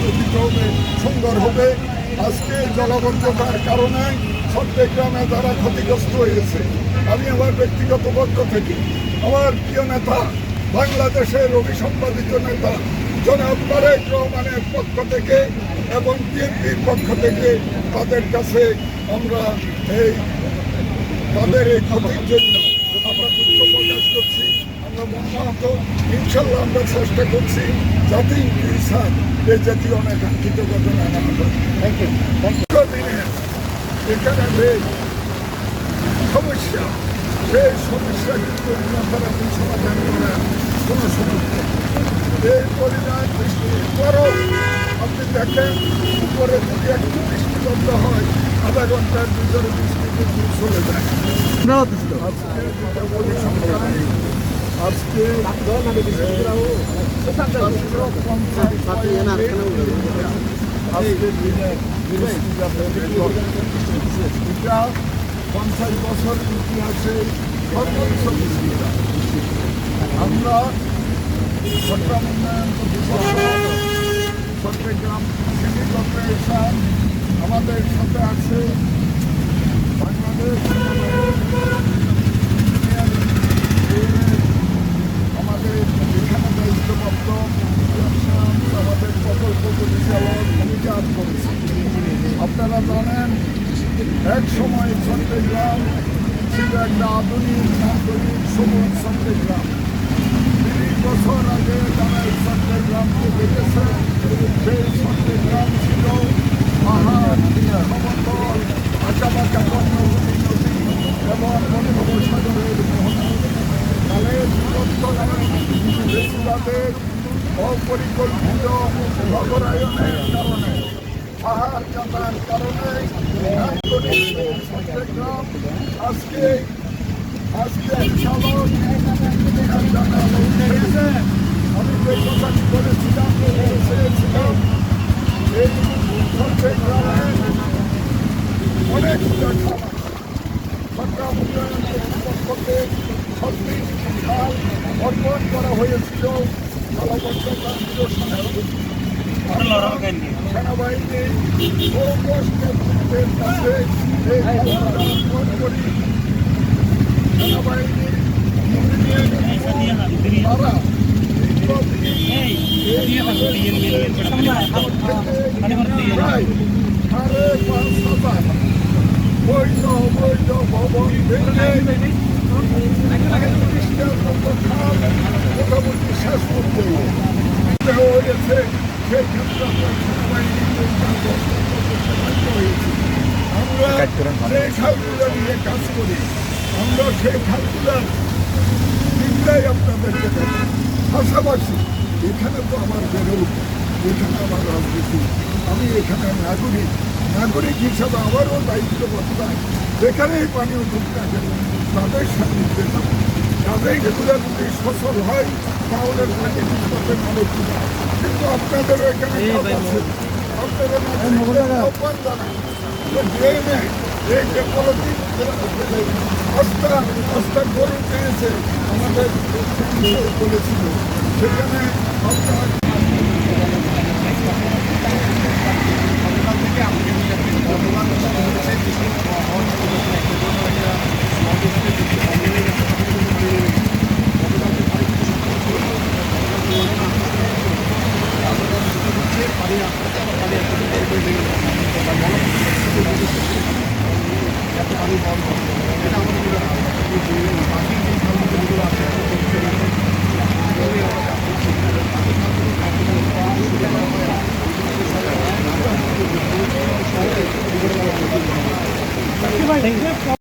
অধিক হবে, সুন্দর হবে। আজকে জলাবদ্ধতার কারণে চট্টগ্রামে যারা ক্ষতিগ্রস্ত হয়েছে, আমি আমার ব্যক্তিগত পক্ষ থেকে আমার প্রিয় নেতা, বাংলাদেশের অভিসম্পাদিত নেতা জনাব তারেক রহমানের পক্ষ থেকে এবং বিএনপির পক্ষ থেকে তাদের কাছে আমরা তাদের এই ক্ষতির জন্য আমরা দুঃখ প্রকাশ করছি। আমরা মর্মাহত। ইনশাল্লাহ আমরা চেষ্টা করছি যাতে ইনসান এই জাতীয় অনাকাঙ্ক্ষিত ঘটনা না ঘটে। এখানে যে সমস্যা, সেই সমস্যা কিন্তু আপনারা সমাধান করার কোনো সমস্যা। এই পরিমাণ বৃষ্টির পরও আপনি দেখেন উপরে যদি একটু বৃষ্টি বন্ধ হয়, আধা ঘন্টার ভিতরে বৃষ্টি কিন্তু চলে যায়। আজকে এটা 50 বছরের ইতিহাসে সর্বোচ্চ বৃষ্টিটা। আমরা চট্টগ্রাম উন্নয়ন চট্টগ্রাম সিটি কর্পোরেশন আমাদের সাথে আছে বাংলাদেশ আমাদের এখানে দায়িত্বপ্রাপ্ত আমাদের প্রকল্প পরিচালক ভূমিকা করেছে। আপনারা জানেন এক সময় চট্টগ্রাম ছিল একটা আধুনিক নাগরিক সবুজ চট্টগ্রাম। 30 বছর আগে যারা এই চট্টগ্রামকে দেখেছে, সেই চট্টগ্রাম ছিল পাহাড়, সমতল, আঁকাবাঁকা কর্ণবতী নদী এবং বঙ্গোপসাগরের মোহনা। কালের বিবর্তনে বেশিরভাগের অপরিকল্পিত নগরায়নের কারণে, পাহাড় কাটার কারণে চট্টগ্রাম আজকে চালক আমি যে কথাটি বলেছিলাম চেয়েছিলাম এই চট্টগ্রামে অনেকগুলো খাল চট্টগ্রাম উন্নয়ন কর্তৃপক্ষকে 36টি খাল অর্পণ করা হয়েছিল জলাবদ্ধতা নিরসনের জন্য। সেনাবাহিনী নেতৃত্বের কাছে এই অর্পণ করি। সেনাবাহিনীর তারা প্রায় 5,500 বৈধ অবৈধ ভবন ভেঙে মোটামুটি শেষ করতে হয়েছে। সেই ক্ষেত্রে আমরা যে খালগুলো নিয়ে কাজ করি, আমরা সেই খালগুলোর দিকটাই আপনাদেরকে দেখি। পাশাপাশি এখানে তো আমার বেরো, এখানে আমার রাজনীতি, আমি এখানে নাগরিক হিসাবে আমারও দায়িত্ববদ্ধতা। যেখানেই পানীয় ঢুকতে গেলে তাদের সান্নিধ্যে যাবো। তাদের এগুলো যদি সফল হয় তাহলে পানি ঠিকভাবে মানুষ না। কিন্তু আপনাদেরও এখানে আপনাদের আহ্বান জানাই ড্রেনে এই যে পলিথিন আস্থা গরু পেয়েছে আমাদের বলেছিল, সেখানে আপনার Thank you.